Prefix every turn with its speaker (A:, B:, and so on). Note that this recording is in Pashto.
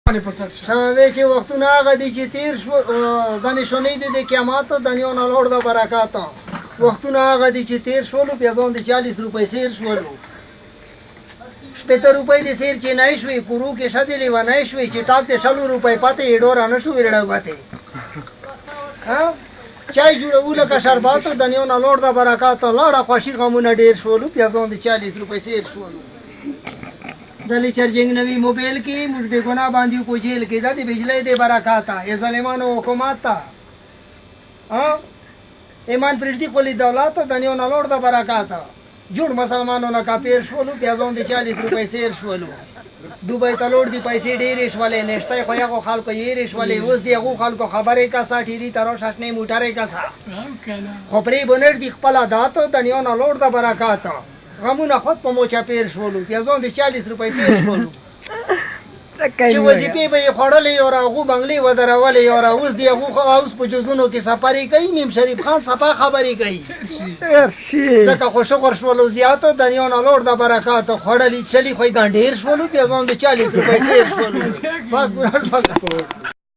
A: شمه چې وختونه هغه دي چې تیر شو ځنې شونې دي د قیامت د نیو نه لوړ د برکات وختونه هغه دي چې تیر شولو پیازون د 40 روپۍ سیر شولو 70 روپۍ د سیر چې نه شوي کورو کې شذې لیوانای شوي چې ټاک ته 60 روپۍ پاتې ډور نه شو ورډه غته ها چای جوړو لکه شربات د نیو نه لوړ د برکات لاړه خوشي غمونه ډیر شولو پیازون د 40 روپۍ سیر شولو دلی چارجنگ نوی موبایل کی مجھ بے گناہ باندھی کو جیل کی دادی بجلی دے برکاتا یہ ظالمانو حکومت تا ایمان پرشتی کولی دولت دنیو نلوڑ دا برکاتا جوڑ مسلمانوں نا کا پیر شولو پیازون دی 40 روپے سیر شولو دوبئی تلوڑ دی پیسے ډیرش والے نشتای خو یغو خلکو یریش والے اوس دی غو خلکو خبرې کا ساټيري تر شاشنې موټره کا سا خو پرې بنر دی خپل عادت دنیو نلوڑ دا برکاتا غمونه خود په موچا پیر شولو پیازون د 40 روپۍ سیر شولو چې وظیفې به یې خوړلې او راغو بنگلې ودرولې او اوس دی هغه اوس په جزونو کې سفرې کوي نیم شریف خان صفا خبرې کوي ځکه خو شکر شولو زیاته د نیو نه لوړ د برکات خوړلې چلی خو ګانډیر شولو پیازون د 40 روپۍ سیر شولو بس